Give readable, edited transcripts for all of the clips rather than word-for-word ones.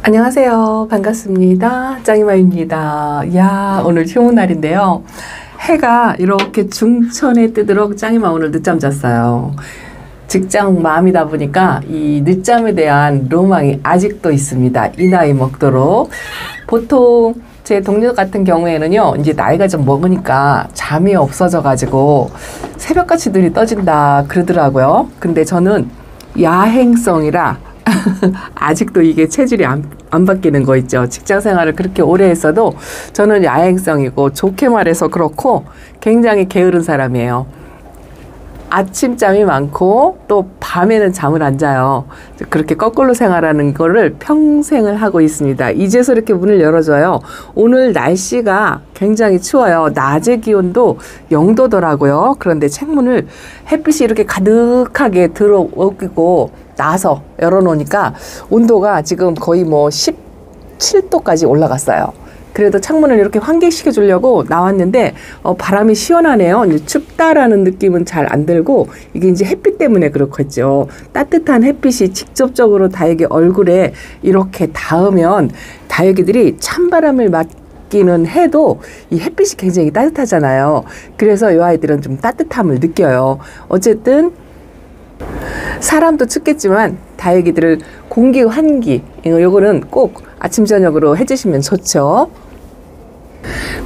안녕하세요. 반갑습니다. 짱이마입니다. 야, 오늘 좋은 날인데요. 해가 이렇게 중천에 뜨도록 짱이마 오늘 늦잠 잤어요. 직장 맘이다 보니까 이 늦잠에 대한 로망이 아직도 있습니다. 이 나이 먹도록. 보통 제 동료 같은 경우에는요, 이제 나이가 좀 먹으니까 잠이 없어져가지고 새벽같이 눈이 떠진다 그러더라고요. 근데 저는 야행성이라 아직도 이게 체질이 안 바뀌는 거 있죠. 직장 생활을 그렇게 오래 했어도 저는 야행성이고, 좋게 말해서 그렇고 굉장히 게으른 사람이에요. 아침잠이 많고 또 밤에는 잠을 안 자요. 그렇게 거꾸로 생활하는 거를 평생을 하고 있습니다. 이제서 이렇게 문을 열어줘요. 오늘 날씨가 굉장히 추워요. 낮의 기온도 0도더라고요. 그런데 창문을 햇빛이 이렇게 가득하게 들어오고 나서 열어놓으니까 온도가 지금 거의 뭐 17도까지 올라갔어요. 그래도 창문을 이렇게 환기시켜 주려고 나왔는데 바람이 시원하네요. 이제 춥다라는 느낌은 잘 안 들고, 이게 이제 햇빛 때문에 그렇겠죠. 따뜻한 햇빛이 직접적으로 다육이 얼굴에 이렇게 닿으면 다육이들이 찬바람을 맞기는 해도 이 햇빛이 굉장히 따뜻하잖아요. 그래서 이 아이들은 좀 따뜻함을 느껴요. 어쨌든 사람도 춥겠지만 다육이들을 공기 환기, 요거는 꼭 아침 저녁으로 해주시면 좋죠.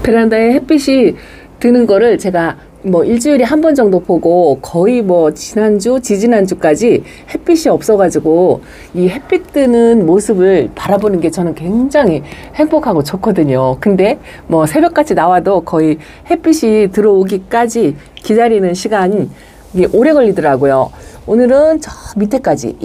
베란다에 햇빛이 드는 거를 제가 뭐 일주일에 한 번 정도 보고, 거의 뭐 지난주, 지지난주까지 햇빛이 없어가지고 이 햇빛 뜨는 모습을 바라보는 게 저는 굉장히 행복하고 좋거든요. 근데 뭐 새벽같이 나와도 거의 햇빛이 들어오기까지 기다리는 시간이 오래 걸리더라고요. 오늘은 저 밑에까지,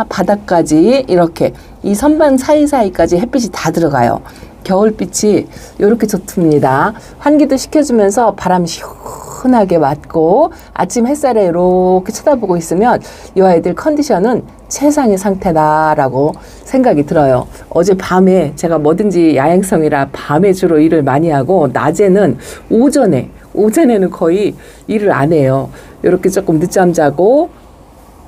바닥까지 이렇게 이 선반 사이사이까지 햇빛이 다 들어가요. 겨울빛이 이렇게 좋습니다. 환기도 시켜주면서 바람 시원하게 맞고 아침 햇살에 이렇게 쳐다보고 있으면 이 아이들 컨디션은 최상의 상태다라고 생각이 들어요. 어제 밤에 제가 뭐든지 야행성이라 밤에 주로 일을 많이 하고, 낮에는 오전에는 거의 일을 안 해요. 이렇게 조금 늦잠 자고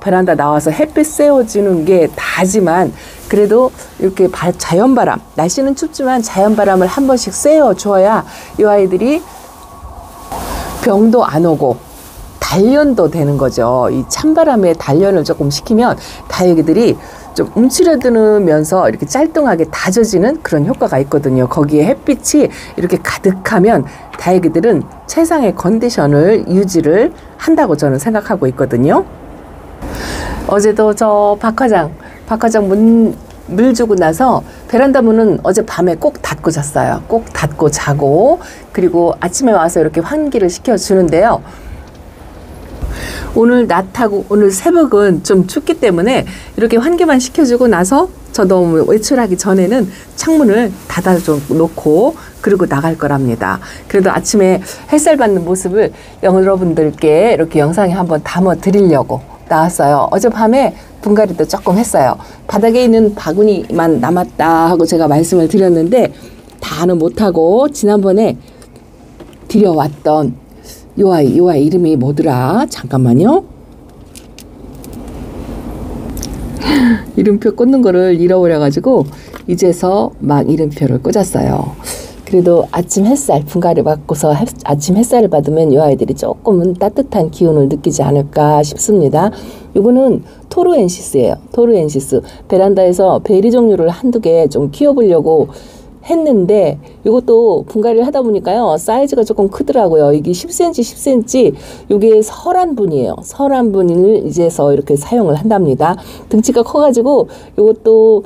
베란다 나와서 햇빛 쐬어주는 게 다지만, 그래도 이렇게 자연바람, 날씨는 춥지만 자연바람을 한 번씩 쐬어줘야 이 아이들이 병도 안 오고 단련도 되는 거죠. 이 찬바람에 단련을 조금 시키면 다육이들이 좀 움츠러드면서 이렇게 짤뚱하게 다져지는 그런 효과가 있거든요. 거기에 햇빛이 이렇게 가득하면 다육이들은 최상의 컨디션을 유지를 한다고 저는 생각하고 있거든요. 어제도 저 박화장 물 주고 나서 베란다 문은 어젯밤에 꼭 닫고 잤어요. 꼭 닫고 자고, 그리고 아침에 와서 이렇게 환기를 시켜주는데요. 오늘 낮하고 오늘 새벽은 좀 춥기 때문에 이렇게 환기만 시켜주고 나서 저도 외출하기 전에는 창문을 닫아 놓고 그리고 나갈 거랍니다. 그래도 아침에 햇살 받는 모습을 여러분들께 이렇게 영상에 한번 담아 드리려고 나왔어요. 어젯밤에 분갈이도 조금 했어요. 바닥에 있는 바구니만 남았다 하고 제가 말씀을 드렸는데, 다는 못하고 지난번에 드려왔던 요 아이 이름이 뭐더라? 잠깐만요. 이름표 꽂는 거를 잃어버려가지고 이제서 막 이름표를 꽂았어요. 그래도 아침 햇살, 분갈이 받고서 아침 햇살을 받으면 이 아이들이 조금은 따뜻한 기운을 느끼지 않을까 싶습니다. 이거는 토르엔시스예요. 토르엔시스. 베란다에서 베리 종류를 한두 개 좀 키워보려고 했는데, 이것도 분갈이를 하다 보니까요, 사이즈가 조금 크더라고요. 이게 10cm, 10cm, 이게 설한분이에요. 설한분을 이제서 이렇게 사용을 한답니다. 등치가 커가지고 이것도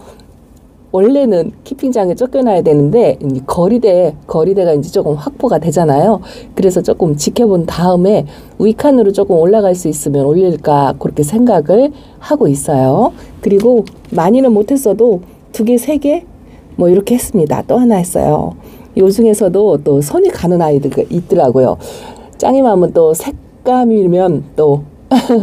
원래는 키핑장에 쫓겨나야 되는데 거리대가 이제 조금 확보가 되잖아요. 그래서 조금 지켜본 다음에 위칸으로 조금 올라갈 수 있으면 올릴까 그렇게 생각을 하고 있어요. 그리고 많이는 못했어도 2개, 3개 뭐 이렇게 했습니다. 또 하나 했어요. 요 중에서도 또 손이 가는 아이들 있더라고요. 짱이맘은 또 색감이면 또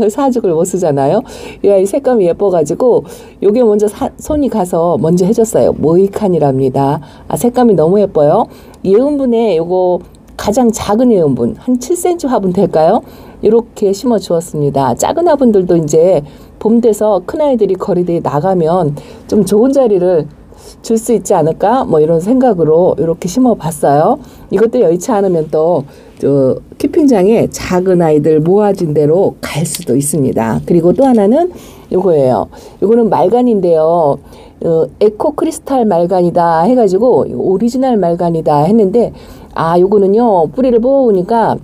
사죽을 못 쓰잖아요. 이 아이 색감이 예뻐가지고 요게 먼저 손이 가서 먼저 해줬어요. 모이칸이랍니다. 색감이 너무 예뻐요. 예은분에 요거 가장 작은 예은분 한 7cm 화분 될까요? 이렇게 심어 주었습니다. 작은 화분들도 이제 봄 돼서 큰 아이들이 거리대에 나가면 좀 좋은 자리를 줄 수 있지 않을까? 뭐 이런 생각으로 이렇게 심어봤어요. 이것도 여의치 않으면 또 키핑장에 작은 아이들 모아진 대로 갈 수도 있습니다. 그리고 또 하나는 요거예요. 요거는 말간인데요. 에코 크리스탈 말간이다 해가지고 오리지널 말간이다 했는데, 요거는요 뿌리를 뽑으니까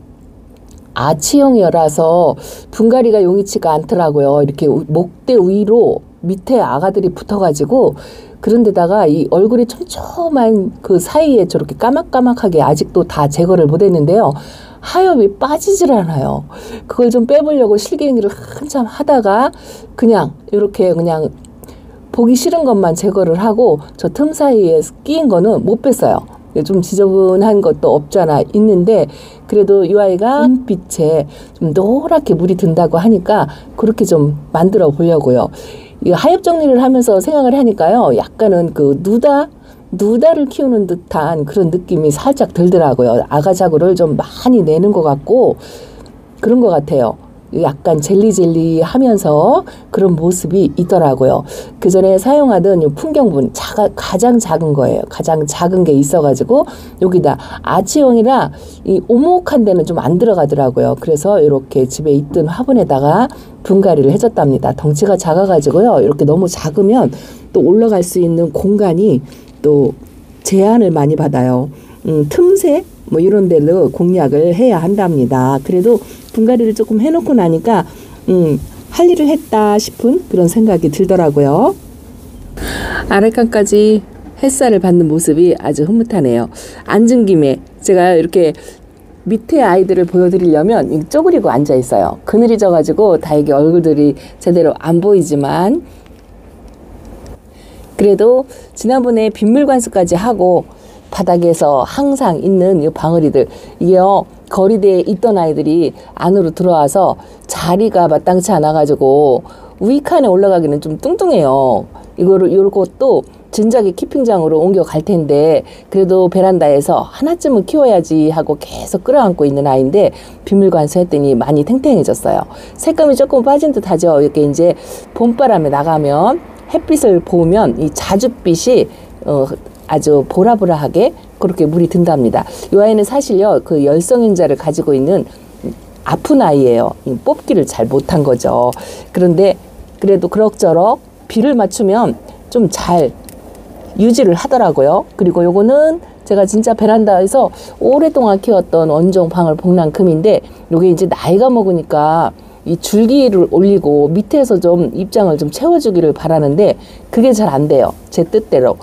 아치형이라서 분갈이가 용이치가 않더라고요. 이렇게 목대 위로 밑에 아가들이 붙어가지고, 그런데다가 이 얼굴이 촘촘한 그 사이에 저렇게 까맣까맣하게 아직도 다 제거를 못했는데요. 하엽이 빠지질 않아요. 그걸 좀 빼보려고 실갱이를 한참 하다가 그냥 이렇게 그냥 보기 싫은 것만 제거를 하고 저 틈 사이에 끼인 거는 못 뺐어요. 좀 지저분한 것도 없잖아 있는데, 그래도 이 아이가 빛에 좀 노랗게 물이 든다고 하니까 그렇게 좀 만들어 보려고요. 이 하엽 정리를 하면서 생각을 하니까요, 약간은 그 누다를 키우는 듯한 그런 느낌이 살짝 들더라고요. 아가자구를 좀 많이 내는 것 같고 그런 것 같아요. 약간 젤리 하면서 그런 모습이 있더라고요. 그 전에 사용하던 이 풍경분 가장 작은 거예요. 가장 작은 게 있어가지고 여기다 아치형이라 이 오목한 데는 좀 안 들어가더라고요. 그래서 이렇게 집에 있던 화분에다가 분갈이를 해줬답니다. 덩치가 작아가지고요. 이렇게 너무 작으면 또 올라갈 수 있는 공간이 또 제한을 많이 받아요. 틈새 뭐 이런 데로 공략을 해야 한답니다. 그래도 분갈이를 조금 해놓고 나니까 할 일을 했다 싶은 그런 생각이 들더라고요. 아래칸까지 햇살을 받는 모습이 아주 흐뭇하네요. 앉은 김에 제가 이렇게 밑에 아이들을 보여드리려면 쪼그리고 앉아 있어요. 그늘이 져가지고 다행히 얼굴들이 제대로 안 보이지만, 그래도 지난번에 빗물 관수까지 하고 바닥에서 항상 있는 이 방울이들, 이게요 거리대에 있던 아이들이 안으로 들어와서 자리가 마땅치 않아가지고 우익칸에 올라가기는 좀 뚱뚱해요. 요것도 진작에 키핑장으로 옮겨갈 텐데, 그래도 베란다에서 하나쯤은 키워야지 하고 계속 끌어안고 있는 아이인데, 빗물 관수했더니 많이 탱탱해졌어요. 색감이 조금 빠진 듯 하죠. 이렇게 이제 봄바람에 나가면 햇빛을 보면 이 자줏빛이 아주 보라보라하게 그렇게 물이 든답니다. 이 아이는 사실요 그 열성인자를 가지고 있는 아픈 아이예요. 뽑기를 잘 못한 거죠. 그런데 그래도 그럭저럭 비를 맞추면 좀 잘 유지를 하더라고요. 그리고 요거는 제가 진짜 베란다에서 오랫동안 키웠던 원종 방울 복랑금인데, 요게 이제 나이가 먹으니까 이 줄기를 올리고 밑에서 좀 입장을 좀 채워주기를 바라는데 그게 잘 안 돼요. 제 뜻대로.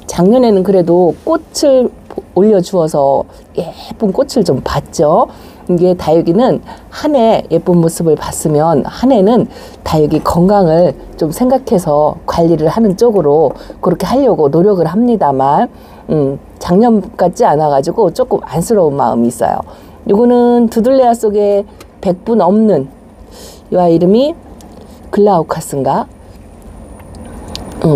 작년에는 그래도 꽃을 올려주어서 예쁜 꽃을 좀 봤죠. 이게 다육이는 한 해 예쁜 모습을 봤으면 한 해는 다육이 건강을 좀 생각해서 관리를 하는 쪽으로 그렇게 하려고 노력을 합니다만, 작년 같지 않아가지고 조금 안쓰러운 마음이 있어요. 요거는 두들레아 속에 100분 없는 이 아이 이름이 글라우카스인가?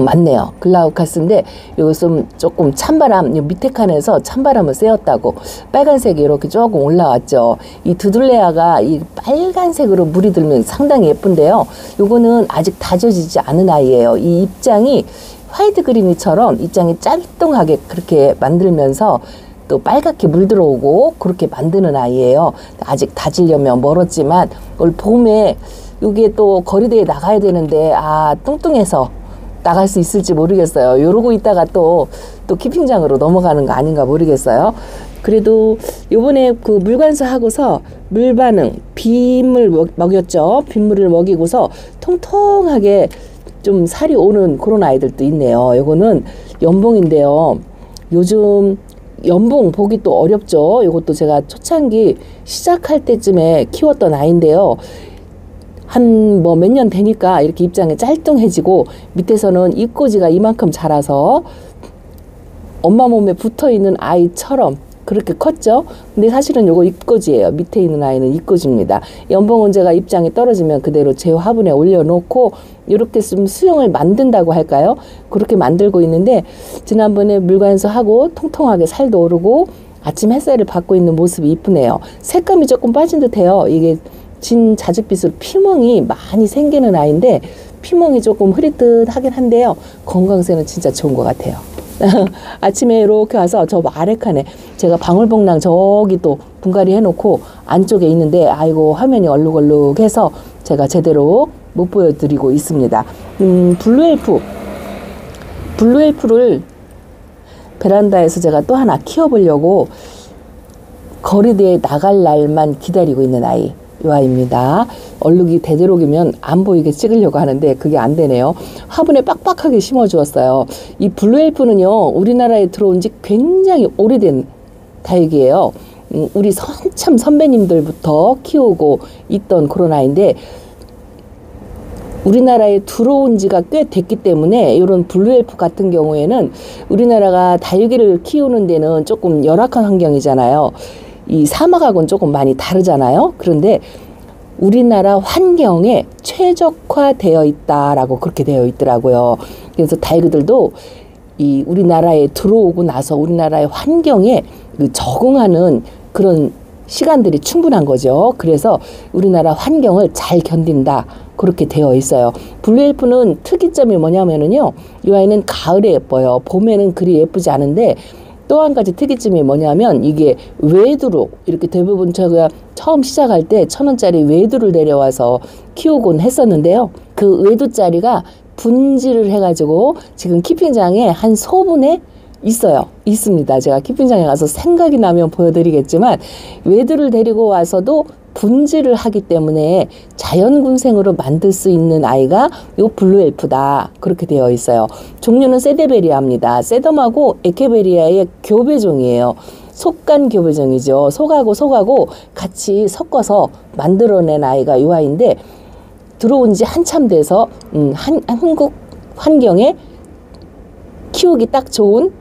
맞네요. 글라우카스인데 요즘 조금 찬바람, 요 밑에 칸에서 찬바람을 쐬었다고 빨간색이 이렇게 조금 올라왔죠. 이 두들레아가 이 빨간색으로 물이 들면 상당히 예쁜데요. 요거는 아직 다져지지 않은 아이예요. 이 입장이 화이트 그린이처럼 입장이 짤뚱하게 그렇게 만들면서 또 빨갛게 물 들어오고 그렇게 만드는 아이예요. 아직 다지려면 멀었지만 올 봄에 이게 또 거리대에 나가야 되는데 뚱뚱해서 나갈 수 있을지 모르겠어요. 요러고 있다가 또 키핑장으로 넘어가는 거 아닌가 모르겠어요. 그래도 요번에 그 물관수 하고서 물반응, 빗물 먹였죠. 빗물을 먹이고서 통통하게 좀 살이 오는 그런 아이들도 있네요. 요거는 연봉인데요. 요즘 연봉 보기 또 어렵죠. 요것도 제가 초창기 시작할 때쯤에 키웠던 아이인데요. 한 몇 년 되니까 이렇게 입장이 짤뚱해지고 밑에서는 입꼬지가 이만큼 자라서 엄마 몸에 붙어 있는 아이처럼 그렇게 컸죠. 근데 사실은 요거 입꼬지예요. 밑에 있는 아이는 입꼬지입니다. 연봉은 제가 입장이 떨어지면 그대로 제 화분에 올려놓고 이렇게 좀 수영을 만든다고 할까요? 그렇게 만들고 있는데, 지난번에 물관수하고 통통하게 살도 오르고 아침 햇살을 받고 있는 모습이 이쁘네요. 색감이 조금 빠진 듯해요. 이게 진 자줏빛으로 피멍이 많이 생기는 아이인데 피멍이 조금 흐릿듯하긴 한데요. 건강세는 진짜 좋은 것 같아요. 아침에 이렇게 와서 저 아래 칸에 제가 방울복랑 저기 또 분갈이 해놓고 안쪽에 있는데 아이고 화면이 얼룩얼룩해서 제가 제대로 못 보여드리고 있습니다. 블루엘프를 베란다에서 제가 또 하나 키워보려고 거리대에 나갈 날만 기다리고 있는 아이, 이 아이입니다. 얼룩이 되도록이면 안 보이게 찍으려고 하는데 그게 안 되네요. 화분에 빡빡하게 심어주었어요. 이 블루엘프는요, 우리나라에 들어온 지 굉장히 오래된 다육이에요. 우리 참 선배님들부터 키우고 있던 그런 아이인데, 우리나라에 들어온 지가 꽤 됐기 때문에 이런 블루엘프 같은 경우에는 우리나라가 다육이를 키우는 데는 조금 열악한 환경이잖아요. 이 사막하고는 조금 많이 다르잖아요. 그런데 우리나라 환경에 최적화되어 있다라고 그렇게 되어 있더라고요. 그래서 다육이들도 이 우리나라에 들어오고 나서 우리나라의 환경에 적응하는 그런 시간들이 충분한 거죠. 그래서 우리나라 환경을 잘 견딘다, 그렇게 되어 있어요. 블루엘프는 특이점이 뭐냐면은요, 이 아이는 가을에 예뻐요. 봄에는 그리 예쁘지 않은데, 또 한 가지 특이점이 뭐냐면 이게 외두로 이렇게 대부분 제가 처음 시작할 때 1,000원짜리 외두를 내려와서 키우곤 했었는데요. 그 외두짜리가 분질을 해가지고 지금 키핑장에 한 소분에 있습니다. 제가 키핑장에 가서 생각이 나면 보여드리겠지만, 외두를 데리고 와서도 분질을 하기 때문에 자연군생으로 만들 수 있는 아이가 요 블루엘프다, 그렇게 되어 있어요. 종류는 세데베리아입니다. 세덤하고 에케베리아의 교배종이에요. 속간 교배종이죠. 속하고 같이 섞어서 만들어낸 아이가 요 아이인데, 들어온 지 한참 돼서 한국 환경에 키우기 딱 좋은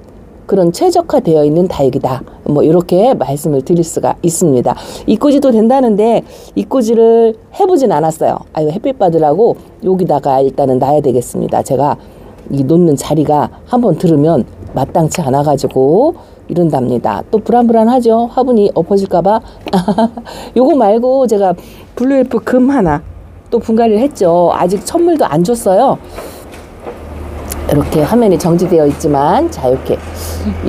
그런 최적화되어 있는 다육이다, 뭐 이렇게 말씀을 드릴 수가 있습니다. 이꼬지도 된다는데 이꼬지를 해보진 않았어요. 아유, 햇빛 받으라고 여기다가 일단은 놔야 되겠습니다. 제가 이 놓는 자리가 한번 들으면 마땅치 않아 가지고 이런답니다. 또 불안불안하죠. 화분이 엎어질까봐. 요거 말고 제가 블루엘프 금 하나 또 분갈이를 했죠. 아직 선물도 안 줬어요. 이렇게 화면이 정지되어 있지만, 자, 이렇게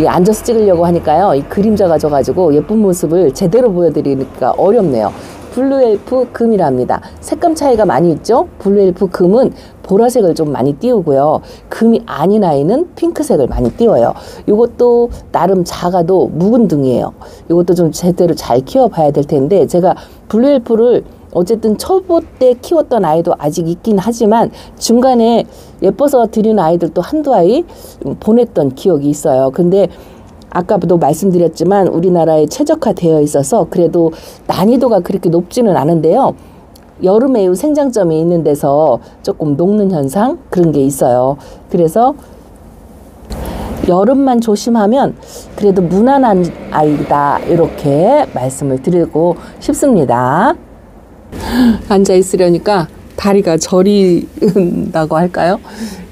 앉아서 찍으려고 하니까요, 이 그림자가 져가지고 예쁜 모습을 제대로 보여드리니까 어렵네요. 블루엘프 금이랍니다. 색감 차이가 많이 있죠. 블루엘프 금은 보라색을 좀 많이 띄우고요, 금이 아닌 아이는 핑크색을 많이 띄워요. 이것도 나름 작아도 묵은 등이에요. 이것도 좀 제대로 잘 키워봐야 될 텐데, 제가 블루엘프를 어쨌든 초보 때 키웠던 아이도 아직 있긴 하지만 중간에 예뻐서 드리는 아이들도 한두 아이 보냈던 기억이 있어요. 근데 아까도 말씀드렸지만 우리나라에 최적화되어 있어서 그래도 난이도가 그렇게 높지는 않은데요. 여름에 생장점이 있는 데서 조금 녹는 현상, 그런 게 있어요. 그래서 여름만 조심하면 그래도 무난한 아이다, 이렇게 말씀을 드리고 싶습니다. 앉아 있으려니까 다리가 저린다고 할까요?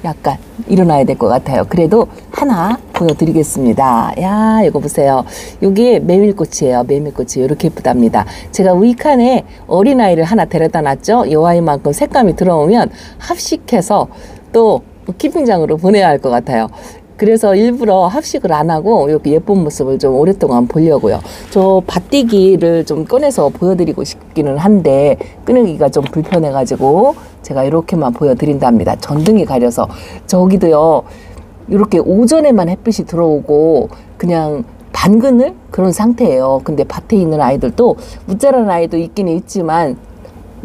약간 일어나야 될 것 같아요. 그래도 하나 보여드리겠습니다. 야, 이거 보세요. 이게 메밀꽃이에요. 메밀꽃이 이렇게 예쁘답니다. 제가 위칸에 어린아이를 하나 데려다 놨죠. 이 아이만큼 색감이 들어오면 합식해서 또 키핑장으로 보내야 할 것 같아요. 그래서 일부러 합식을 안 하고 이렇게 예쁜 모습을 좀 오랫동안 보려고요. 저 밭대기를 좀 꺼내서 보여드리고 싶기는 한데 꺼내기가 좀 불편해가지고 제가 이렇게만 보여드린답니다. 전등이 가려서. 저기도요, 이렇게 오전에만 햇빛이 들어오고 그냥 반그늘 그런 상태예요. 근데 밭에 있는 아이들도, 웃자란 아이도 있기는 있지만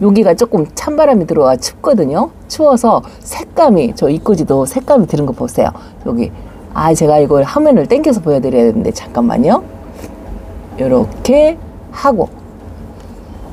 여기가 조금 찬바람이 들어와 춥거든요. 추워서 색감이, 저 이꼬지도 색감이 드는 거 보세요. 여기, 제가 이걸 화면을 당겨서 보여드려야 되는데 잠깐만요. 이렇게 하고,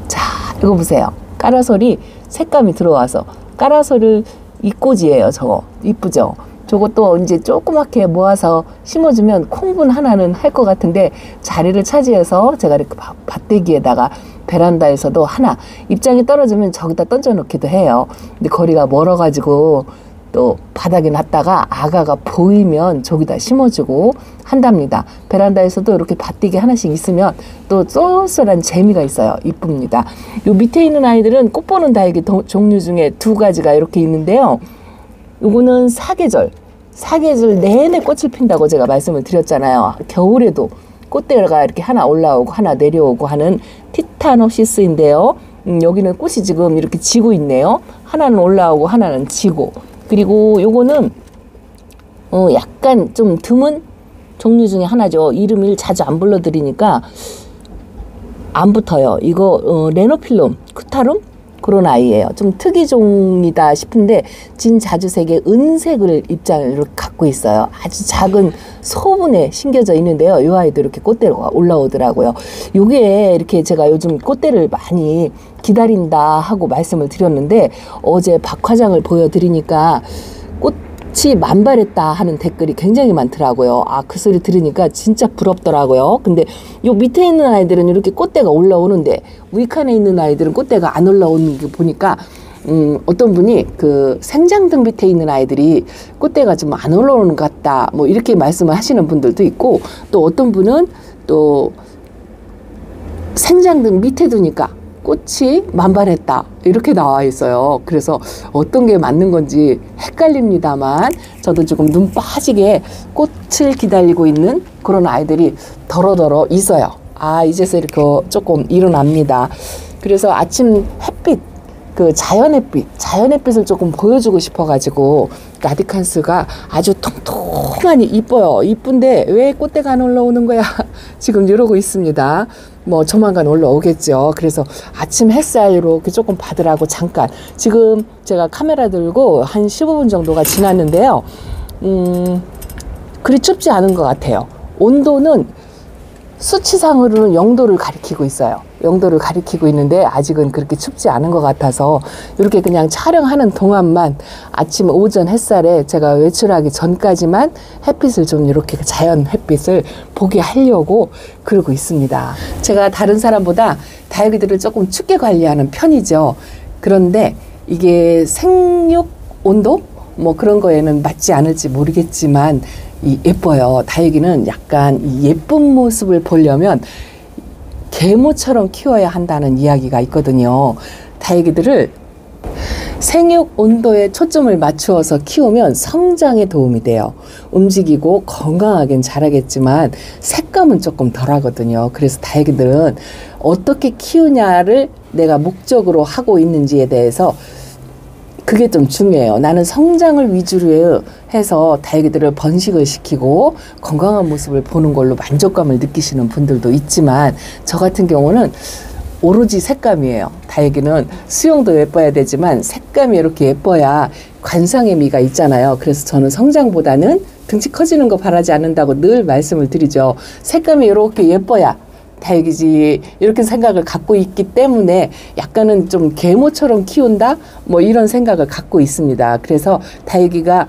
자, 이거 보세요. 까라솔이 색감이 들어와서, 까라솔을 이꼬지예요. 저거 이쁘죠? 저것도 이제 조그맣게 모아서 심어주면 콩분 하나는 할 것 같은데 자리를 차지해서 제가 이렇게 밭대기에다가 베란다에서도 하나 입장이 떨어지면 저기다 던져놓기도 해요. 근데 거리가 멀어가지고 또 바닥에 놨다가 아가가 보이면 저기다 심어주고 한답니다. 베란다에서도 이렇게 밭대기 하나씩 있으면 또 쏠쏠한 재미가 있어요. 이쁩니다. 요 밑에 있는 아이들은 꽃 보는 다육이 종류 중에 두 가지가 이렇게 있는데요. 요거는 사계절 사계절 내내 꽃을 핀다고 제가 말씀을 드렸잖아요. 겨울에도 꽃대가 이렇게 하나 올라오고 하나 내려오고 하는 티타노시스인데요. 여기는 꽃이 지금 이렇게 지고 있네요. 하나는 올라오고 하나는 지고. 그리고 요거는 약간 좀 드문 종류 중에 하나죠. 이름을 자주 안 불러드리니까 안 붙어요. 이거 레노필름 크타룸 그런 아이예요. 좀 특이종이다 싶은데 진자주색의 은색을 입장을 갖고 있어요. 아주 작은 소분에 심겨져 있는데요. 이 아이도 이렇게 꽃대가 올라오더라고요. 요게 이렇게 제가 요즘 꽃대를 많이 기다린다 하고 말씀을 드렸는데 어제 박화장을 보여드리니까 꽃이 만발했다 하는 댓글이 굉장히 많더라고요. 아, 그 소리 들으니까 진짜 부럽더라고요. 근데 요 밑에 있는 아이들은 이렇게 꽃대가 올라오는데 위칸에 있는 아이들은 꽃대가 안 올라오는 게 보니까 어떤 분이 그 생장등 밑에 있는 아이들이 꽃대가 좀 안 올라오는 것 같다 뭐 이렇게 말씀을 하시는 분들도 있고, 또 어떤 분은 또 생장등 밑에 두니까 꽃이 만발했다 이렇게 나와 있어요. 그래서 어떤 게 맞는 건지 헷갈립니다만 저도 조금 눈 빠지게 꽃을 기다리고 있는 그런 아이들이 더러더러 있어요. 아, 이제서 이렇게 조금 일어납니다. 그래서 아침 햇빛, 그 자연햇빛을 조금 보여주고 싶어가지고 라디칸스가 아주 통통하니 이뻐요. 이쁜데 왜 꽃대가 안 올라오는 거야? 지금 이러고 있습니다. 뭐 조만간 올라오겠죠. 그래서 아침 햇살 이렇게 조금 받으라고 잠깐, 지금 제가 카메라 들고 한 15분 정도가 지났는데요. 그리 춥지 않은 것 같아요. 온도는 수치상으로는 0도를 가리키고 있어요. 0도를 가리키고 있는데 아직은 그렇게 춥지 않은 것 같아서 이렇게 그냥 촬영하는 동안만 아침 오전 햇살에 제가 외출하기 전까지만 햇빛을 좀 이렇게 자연 햇빛을 보게 하려고 그러고 있습니다. 제가 다른 사람보다 다육이들을 조금 춥게 관리하는 편이죠. 그런데 이게 생육 온도? 뭐 그런 거에는 맞지 않을지 모르겠지만 예뻐요. 다육이는 약간 이 예쁜 모습을 보려면 계모처럼 키워야 한다는 이야기가 있거든요. 다육이들을 생육 온도에 초점을 맞추어서 키우면 성장에 도움이 돼요. 움직이고 건강하긴 자라겠지만 색감은 조금 덜 하거든요. 그래서 다육이들은 어떻게 키우냐를 내가 목적으로 하고 있는지에 대해서 그게 좀 중요해요. 나는 성장을 위주로 해서 다육이들을 번식을 시키고 건강한 모습을 보는 걸로 만족감을 느끼시는 분들도 있지만 저 같은 경우는 오로지 색감이에요. 다육이는 수영도 예뻐야 되지만 색감이 이렇게 예뻐야 관상의 미가 있잖아요. 그래서 저는 성장보다는 등치 커지는 거 바라지 않는다고 늘 말씀을 드리죠. 색감이 이렇게 예뻐야 다육이지 이렇게 생각을 갖고 있기 때문에 약간은 좀 계모처럼 키운다 뭐 이런 생각을 갖고 있습니다. 그래서 다육이가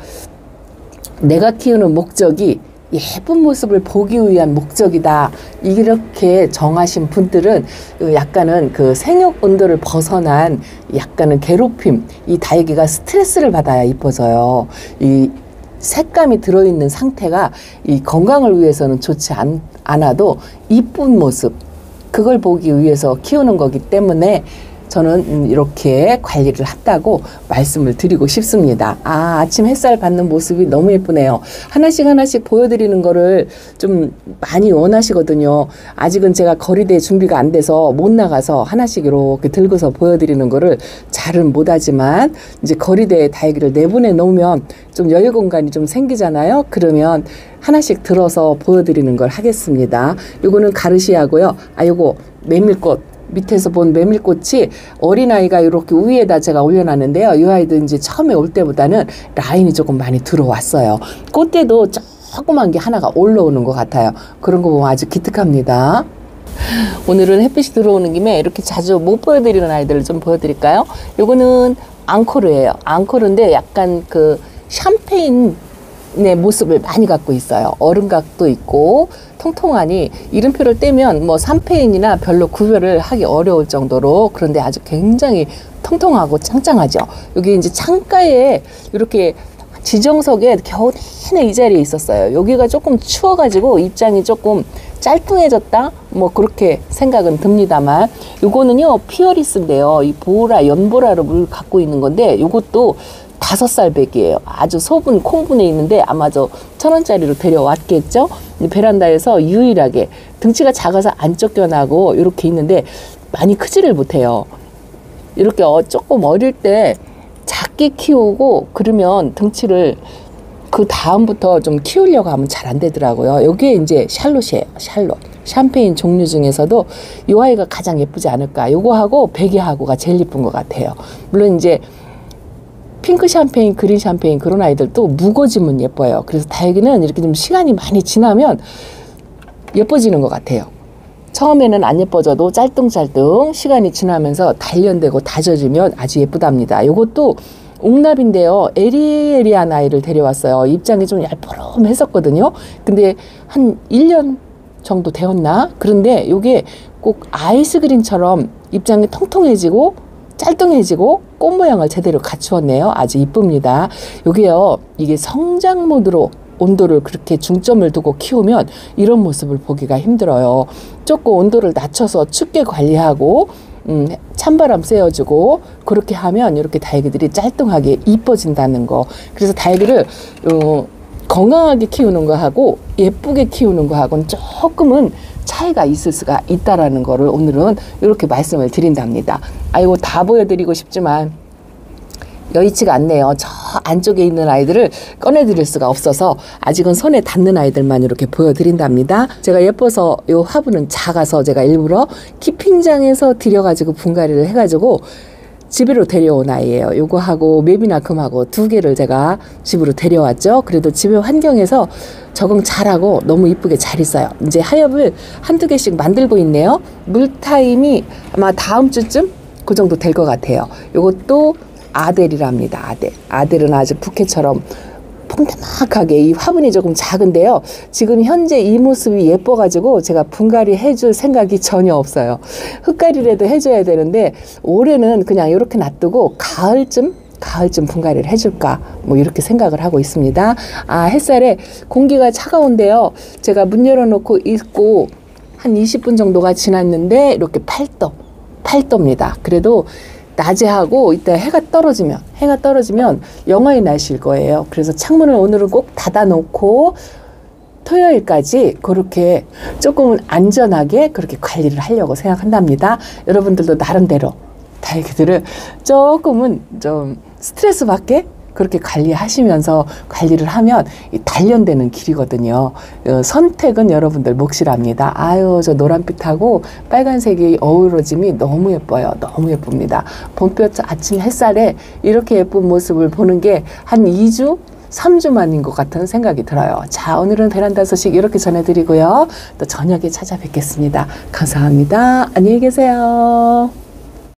내가 키우는 목적이 예쁜 모습을 보기 위한 목적이다 이렇게 정하신 분들은 약간은 그 생육 온도를 벗어난 약간은 괴롭힘, 이 다육이가 스트레스를 받아야 이뻐져요. 이 색감이 들어있는 상태가 이 건강을 위해서는 좋지 않아도 이쁜 모습, 그걸 보기 위해서 키우는 거기 때문에 저는 이렇게 관리를 한다고 말씀을 드리고 싶습니다. 아, 아침 햇살 받는 모습이 너무 예쁘네요. 하나씩 하나씩 보여드리는 거를 좀 많이 원하시거든요. 아직은 제가 거리대 준비가 안 돼서 못 나가서 하나씩 이렇게 들고서 보여드리는 거를 잘은 못하지만 이제 거리대에 다육이를 내보내 놓으면 좀 여유 공간이 좀 생기잖아요. 그러면 하나씩 들어서 보여드리는 걸 하겠습니다. 요거는 가르시아고요. 아, 요거 메밀꽃. 밑에서 본 메밀꽃이 어린아이가 이렇게 위에다 제가 올려놨는데요. 이 아이도 이제 처음에 올 때보다는 라인이 조금 많이 들어왔어요. 꽃대도 조그만 게 하나가 올라오는 것 같아요. 그런 거 보면 아주 기특합니다. 오늘은 햇빛이 들어오는 김에 이렇게 자주 못 보여드리는 아이들을 좀 보여드릴까요? 요거는 앙코르예요. 앙코르인데 약간 그 샴페인의 모습을 많이 갖고 있어요. 얼음각도 있고 통통하니 이름표를 떼면 뭐 샴페인이나 별로 구별을 하기 어려울 정도로, 그런데 아주 굉장히 통통하고 짱짱하죠. 여기 이제 창가에 이렇게 지정석에 겨우 내내 이 자리에 있었어요. 여기가 조금 추워가지고 입장이 조금 짤뚱해졌다? 뭐 그렇게 생각은 듭니다만, 요거는요 피어리스인데요. 이 보라, 연보라를 갖고 있는 건데 요것도 5살 배기예요. 아주 소분 콩분에 있는데 아마 저 1,000원짜리로 데려왔겠죠. 베란다에서 유일하게 등치가 작아서 안 쫓겨나고 이렇게 있는데 많이 크지를 못해요. 이렇게 조금 어릴 때 작게 키우고 그러면 등치를 그 다음부터 좀 키우려고 하면 잘 안 되더라고요. 여기에 이제 샬롯이에요. 샬롯. 샴페인 종류 중에서도 이 아이가 가장 예쁘지 않을까. 요거하고 베개하고가 제일 예쁜 것 같아요. 물론 이제 핑크 샴페인, 그린 샴페인 그런 아이들도 묵어지면 예뻐요. 그래서 다육이는 이렇게 좀 시간이 많이 지나면 예뻐지는 것 같아요. 처음에는 안 예뻐져도 짤뚱짤뚱 시간이 지나면서 단련되고 다져지면 아주 예쁘답니다. 요것도 옥납인데요. 에리에리한 아이를 데려왔어요. 입장이 좀 얄푸름했었거든요. 근데 한 1년 정도 되었나? 그런데 이게 꼭 아이스그린처럼 입장이 통통해지고 짤뚱해지고 꽃 모양을 제대로 갖추었네요. 아주 이쁩니다. 여기요, 이게 성장 모드로 온도를 그렇게 중점을 두고 키우면 이런 모습을 보기가 힘들어요. 조금 온도를 낮춰서 춥게 관리하고 찬바람 쐬어주고 그렇게 하면 이렇게 다육이들이 짤뚱하게 이뻐진다는 거. 그래서 다육이를 건강하게 키우는 거하고 예쁘게 키우는 거하고는 조금은 차이가 있을 수가 있다라는 거를 오늘은 이렇게 말씀을 드린답니다. 아이고, 다 보여드리고 싶지만 여의치가 않네요. 저 안쪽에 있는 아이들을 꺼내드릴 수가 없어서 아직은 손에 닿는 아이들만 이렇게 보여드린답니다. 제가 예뻐서 요 화분은 작아서 제가 일부러 키핑장에서 들여가지고 분갈이를 해가지고 집으로 데려온 아이예요. 요거하고 메비나큼하고 2개를 제가 집으로 데려왔죠. 그래도 집의 환경에서 적응 잘하고 너무 이쁘게 잘 있어요. 이제 하엽을 1-2개씩 만들고 있네요. 물타임이 아마 다음 주쯤 그 정도 될 것 같아요. 요것도 아델이랍니다. 아델은 아주 부케처럼 퐁대막하게, 이 화분이 조금 작은데요. 지금 현재 이 모습이 예뻐가지고 제가 분갈이 해줄 생각이 전혀 없어요. 흙갈이라도 해줘야 되는데 올해는 그냥 이렇게 놔두고 가을쯤 분갈이를 해줄까 뭐 이렇게 생각을 하고 있습니다. 햇살에 공기가 차가운데요. 제가 문 열어놓고 있고 한 20분 정도가 지났는데 이렇게 8도입니다. 그래도 낮에 하고 이따 해가 떨어지면 영하의 날씨일 거예요. 그래서 창문을 오늘은 꼭 닫아놓고 토요일까지 그렇게 조금은 안전하게 그렇게 관리를 하려고 생각한답니다. 여러분들도 나름대로 다육이들을 조금은 좀 스트레스 받게 그렇게 관리하시면서 관리를 하면 단련되는 길이거든요. 선택은 여러분들 몫이랍니다. 아유, 저 노란빛하고 빨간색이 어우러짐이 너무 예뻐요. 너무 예쁩니다. 봄볕 아침 햇살에 이렇게 예쁜 모습을 보는 게 한 2주? 3주 만인 것 같은 생각이 들어요. 자, 오늘은 베란다 소식 이렇게 전해드리고요. 또 저녁에 찾아뵙겠습니다. 감사합니다. 안녕히 계세요.